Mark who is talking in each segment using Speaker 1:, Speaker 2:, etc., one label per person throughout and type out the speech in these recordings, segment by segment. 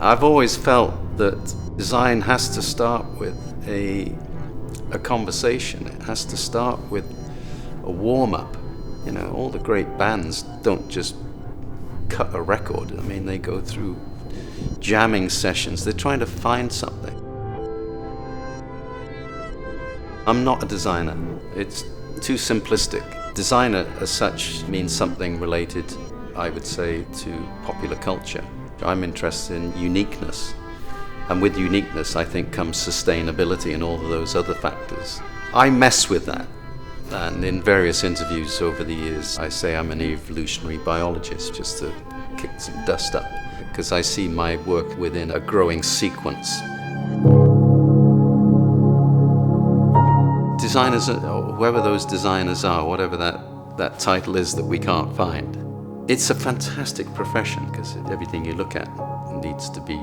Speaker 1: I've always felt that design has to start with a conversation. It has to start with a warm-up. You know, all the great bands don't just cut a record. I mean, they go through jamming sessions. They're trying to find something. I'm not a designer. It's too simplistic. Designer as such means something related, I would say, to popular culture. I'm interested in uniqueness. And with uniqueness, I think, comes sustainability and all of those other factors. I mess with that. And in various interviews over the years, I say I'm an evolutionary biologist, just to kick some dust up, because I see my work within a growing sequence. Designers, or whoever those designers are, whatever that title is that we can't find, it's a fantastic profession, because everything you look at needs to be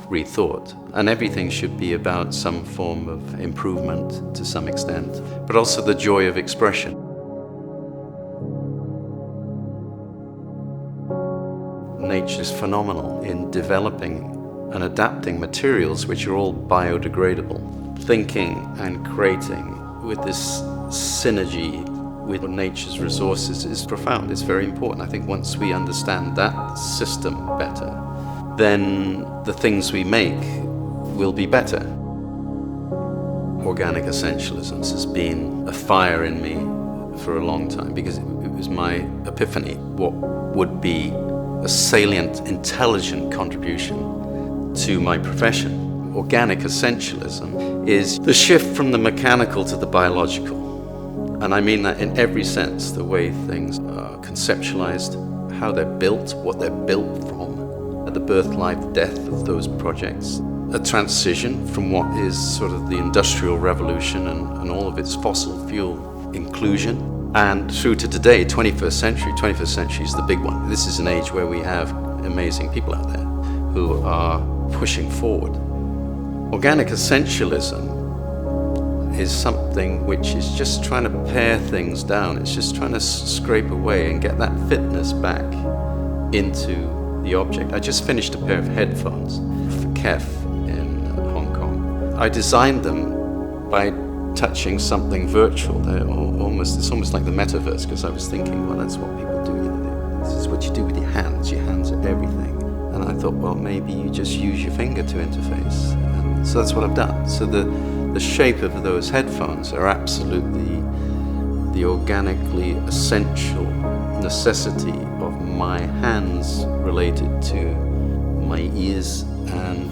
Speaker 1: rethought, and everything should be about some form of improvement to some extent, but also the joy of expression. Nature is phenomenal in developing and adapting materials which are all biodegradable. Thinking and creating with this synergy with nature's resources is profound. It's very important. I think once we understand that system better, then the things we make will be better. Organic essentialism has been a fire in me for a long time, because it was my epiphany. What would be a salient, intelligent contribution to my profession? Organic essentialism is the shift from the mechanical to the biological. And I mean that in every sense, the way things are conceptualized, how they're built, what they're built from, the birth, life, death of those projects, a transition from what is sort of the Industrial Revolution and all of its fossil fuel inclusion, and through to today, 21st century. 21st century is the big one. This is an age where we have amazing people out there who are pushing forward. Organic essentialism is something which is just trying to pare things down. It's just trying to scrape away and get that fitness back into the object. I just finished a pair of headphones for KEF in Hong Kong. I designed them by touching something virtual. It's almost like the metaverse, because I was thinking, well, that's what people do. You know, this is what you do with your hands. Your hands are everything. And I thought, well, maybe you just use your finger to interface. And so that's what I've done. So the shape of those headphones are absolutely the organically essential necessity of my hands related to my ears and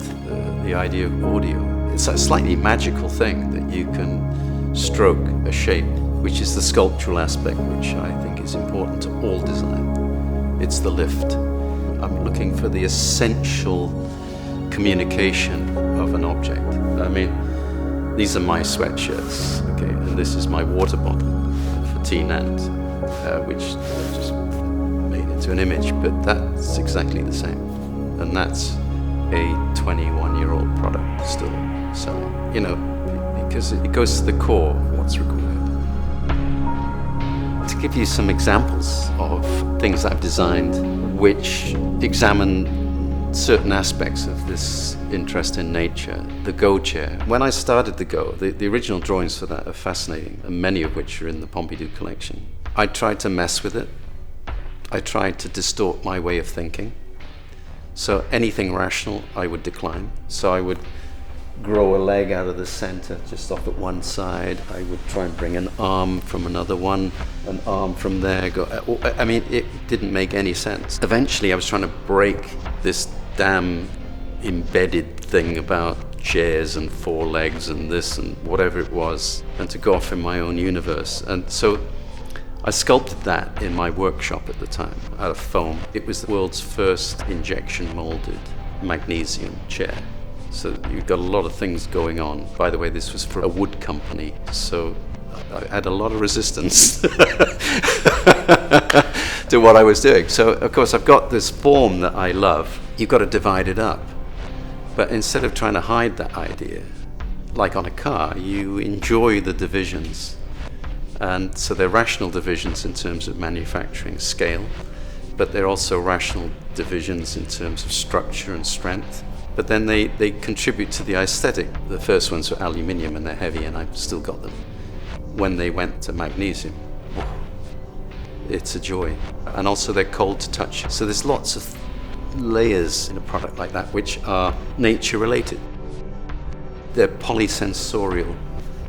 Speaker 1: the idea of audio. It's a slightly magical thing that you can stroke a shape, which is the sculptural aspect, which I think is important to all design. It's the lift. I'm looking for the essential communication of an object. I mean, these are my sweatshirts, okay, and this is my water bottle for Tea Nant, which I've just made into an image, but that's exactly the same. And that's a 21-year-old product still selling, you know, because it goes to the core of what's required. To give you some examples of things I've designed which examine certain aspects of this interest in nature, the Go chair. When I started the Go, the original drawings for that are fascinating, and many of which are in the Pompidou collection. I tried to mess with it. I tried to distort my way of thinking. So anything rational, I would decline. So I would grow a leg out of the center, just off at one side. I would try and bring an arm from another one, an arm from there. I mean, it didn't make any sense. Eventually, I was trying to break this damn embedded thing about chairs and four legs and this and whatever it was, and to go off in my own universe. And so I sculpted that in my workshop at the time out of foam. It was the world's first injection molded magnesium chair. So you've got a lot of things going on. By the way, this was for a wood company, so I had a lot of resistance to what I was doing. So, of course, I've got this form that I love. You've got to divide it up. But instead of trying to hide that idea, like on a car, you enjoy the divisions. And so they're rational divisions in terms of manufacturing scale, but they're also rational divisions in terms of structure and strength. but then they contribute to the aesthetic. The first ones were aluminium and they're heavy, and I've still got them. When they went to magnesium, it's a joy. And also they're cold to touch. So there's lots of layers in a product like that which are nature related. They're polysensorial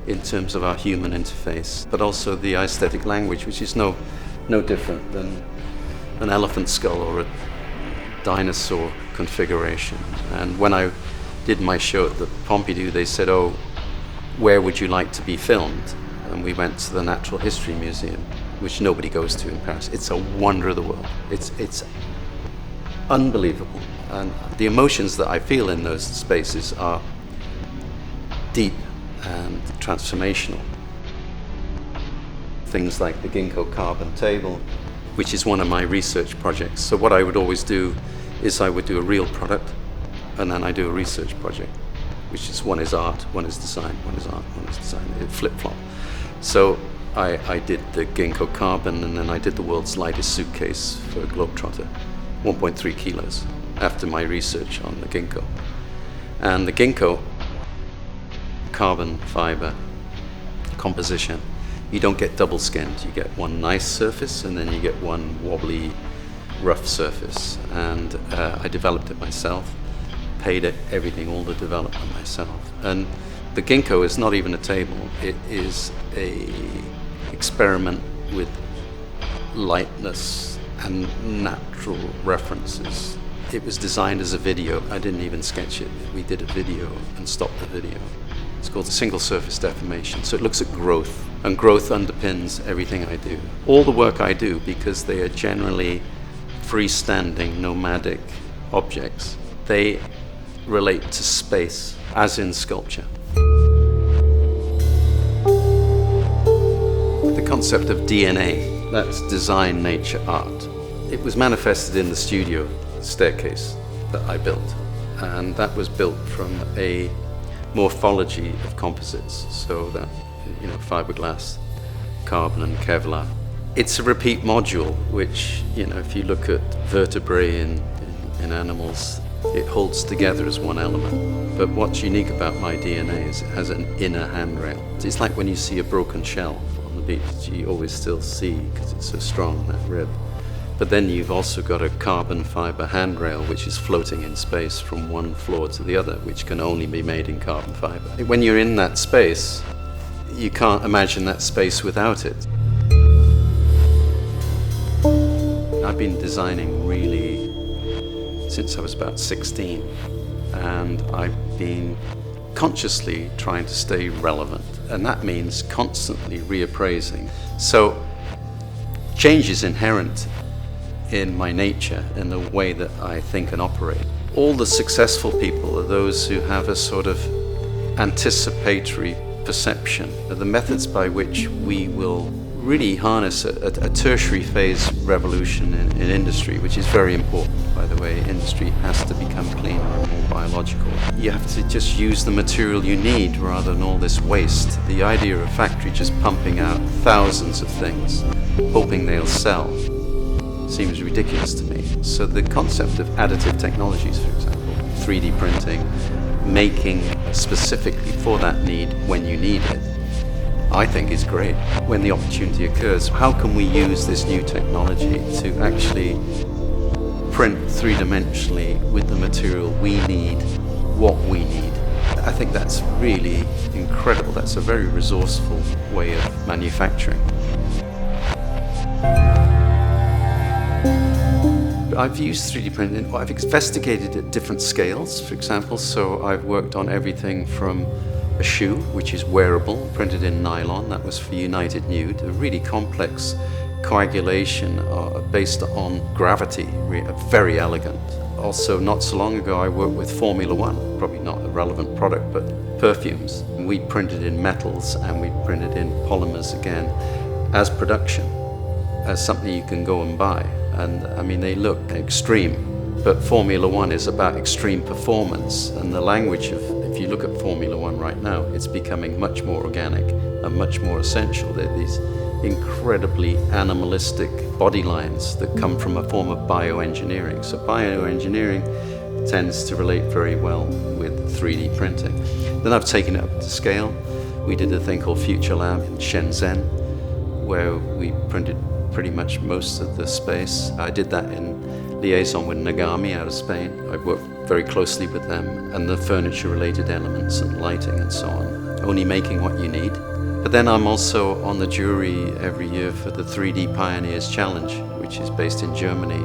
Speaker 1: in terms of our human interface, but also the aesthetic language, which is no different than an elephant skull or a dinosaur configuration. And when I did my show at the Pompidou, they said, "Oh, where would you like to be filmed?" And we went to the Natural History Museum, which nobody goes to in Paris. It's a wonder of the world. It's unbelievable. And the emotions that I feel in those spaces are deep and transformational. Things like the ginkgo carbon table, which is one of my research projects. So what I would always do is I would do a real product, and then I do a research project, which is one is art, one is design, one is art, one is design. It flip-flop. So I did the ginkgo carbon, and then I did the world's lightest suitcase for a Globetrotter, 1.3 kilos, after my research on the ginkgo. And the ginkgo carbon fiber composition, you don't get double skinned. You get one nice surface, and then you get one wobbly, rough surface. And I developed it myself, paid it everything, all the development myself. And the ginkgo is not even a table. It is a experiment with lightness and natural references. It was designed as a video. I didn't even sketch it. We did a video and stopped the video. It's called the single surface deformation. So it looks at growth, and growth underpins everything I do. All the work I do, because they are generally freestanding, nomadic objects, they relate to space, as in sculpture. The concept of DNA, that's design, nature, art. It was manifested in the studio staircase that I built, and that was built from a morphology of composites, so that, fiberglass, carbon and Kevlar. It's a repeat module, which, if you look at vertebrae in animals, it holds together as one element. But what's unique about my DNA is it has an inner handrail. It's like when you see a broken shell on the beach, you always still see, because it's so strong, that rib. But then you've also got a carbon fiber handrail, which is floating in space from one floor to the other, which can only be made in carbon fiber. When you're in that space, you can't imagine that space without it. I've been designing really since I was about 16, and I've been consciously trying to stay relevant, and that means constantly reappraising. So change is inherent in my nature, in the way that I think and operate. All the successful people are those who have a sort of anticipatory perception of the methods by which we will really harness a tertiary phase revolution in industry, which is very important, by the way. Industry has to become cleaner and more biological. You have to just use the material you need rather than all this waste. The idea of a factory just pumping out thousands of things, hoping they'll sell, seems ridiculous to me. So the concept of additive technologies, for example, 3D printing, making specifically for that need when you need it, I think is great. When the opportunity occurs, how can we use this new technology to actually print three-dimensionally with the material we need, what we need? I think that's really incredible. That's a very resourceful way of manufacturing. I've used 3D printing. I've investigated at different scales, for example. So I've worked on everything from a shoe, which is wearable, printed in nylon. That was for United Nude, a really complex coagulation based on gravity, very elegant. Also, not so long ago, I worked with Formula One, probably not a relevant product, but perfumes. We printed in metals, and we printed in polymers again as production, as something you can go and buy. And I mean, they look extreme, but Formula One is about extreme performance. And the language of, if you look at Formula One right now, it's becoming much more organic and much more essential. There are these incredibly animalistic body lines that come from a form of bioengineering. So bioengineering tends to relate very well with 3D printing. Then I've taken it up to scale. We did a thing called Future Lab in Shenzhen, where we printed pretty much most of the space. I did that in liaison with Nagami out of Spain. I worked very closely with them, and the furniture-related elements and lighting and so on, only making what you need. But then I'm also on the jury every year for the 3D Pioneers Challenge, which is based in Germany,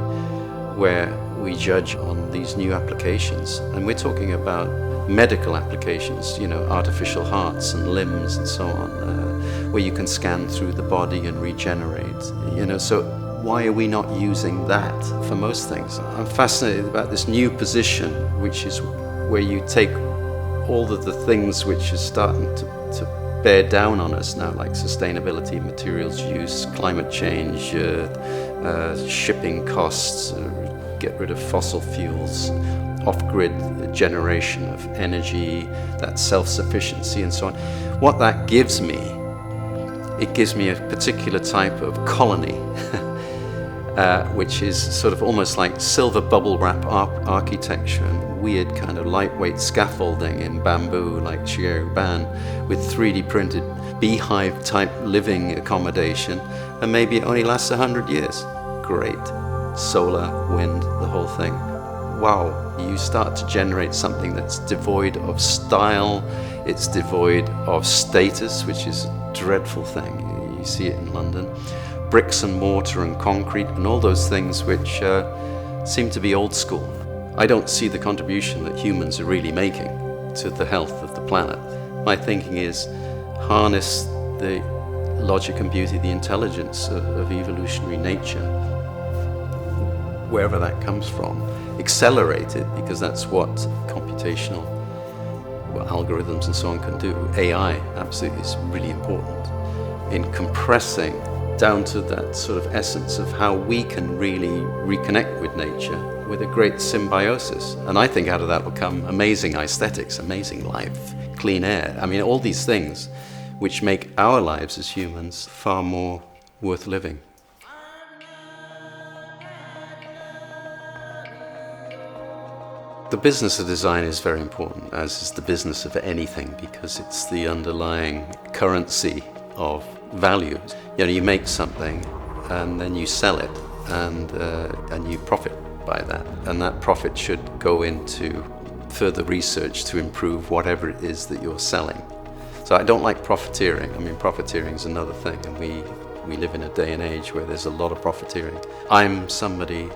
Speaker 1: where we judge on these new applications. And we're talking about medical applications, you know, artificial hearts and limbs and so on, where you can scan through the body and regenerate, you know. So why are we not using that for most things? I'm fascinated about this new position, which is where you take all of the things which are starting to bear down on us now, like sustainability, materials use, climate change, shipping costs, get rid of fossil fuels, off-grid generation of energy, that self-sufficiency and so on. What that gives me, it gives me a particular type of colony, which is sort of almost like silver bubble wrap architecture and weird kind of lightweight scaffolding in bamboo like Ban, with 3D printed beehive type living accommodation, and maybe it only lasts 100 years. Great. Solar, wind, the whole thing. Wow, you start to generate something that's devoid of style, it's devoid of status, which is a dreadful thing. You see it in London. Bricks and mortar and concrete and all those things which seem to be old school. I don't see the contribution that humans are really making to the health of the planet. My thinking is harness the logic and beauty, the intelligence of evolutionary nature, wherever that comes from, accelerate it, because that's what computational algorithms and so on can do. AI absolutely is really important in compressing down to that sort of essence of how we can really reconnect with nature with a great symbiosis. And I think out of that will come amazing aesthetics, amazing life, clean air. I mean, all these things which make our lives as humans far more worth living. The business of design is very important, as is the business of anything, because it's the underlying currency of value. You know, you make something and then you sell it, and you profit by that, and that profit should go into further research to improve whatever it is that you're selling. So I don't like profiteering. I mean, profiteering is another thing, and we live in a day and age where there's a lot of profiteering. I'm somebody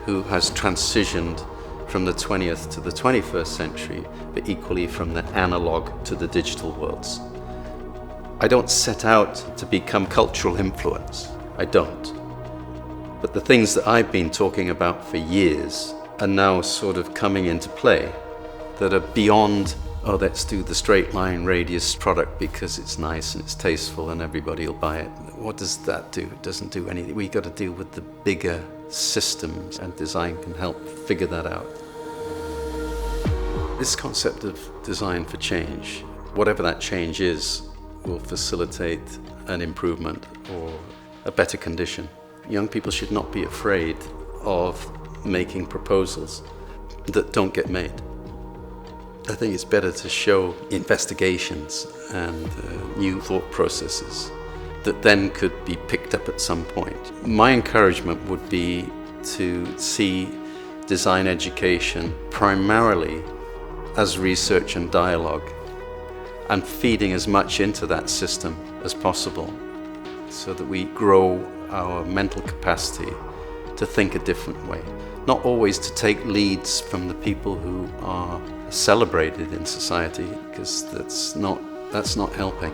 Speaker 1: who has transitioned from the 20th to the 21st century, but equally from the analog to the digital worlds. I don't set out to become cultural influence. I don't. But the things that I've been talking about for years are now sort of coming into play, that are beyond, oh, let's do the straight line radius product because it's nice and it's tasteful and everybody will buy it. What does that do? It doesn't do anything. We've got to deal with the bigger systems, and design can help figure that out. This concept of design for change, whatever that change is, will facilitate an improvement or a better condition. Young people should not be afraid of making proposals that don't get made. I think it's better to show investigations and new thought processes that then could be picked up at some point. My encouragement would be to see design education primarily as research and dialogue, and feeding as much into that system as possible so that we grow our mental capacity to think a different way. Not always to take leads from the people who are celebrated in society, because that's not helping.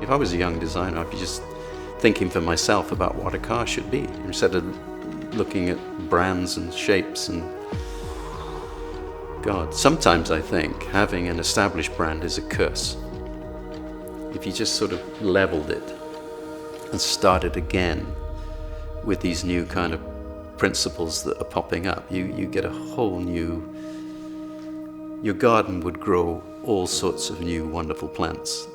Speaker 1: If I was a young designer, I'd be just thinking for myself about what a car should be, instead of looking at brands and shapes and God. Sometimes I think having an established brand is a curse. If you just sort of leveled it and started again with these new kind of principles that are popping up, you get a whole new, your garden would grow all sorts of new wonderful plants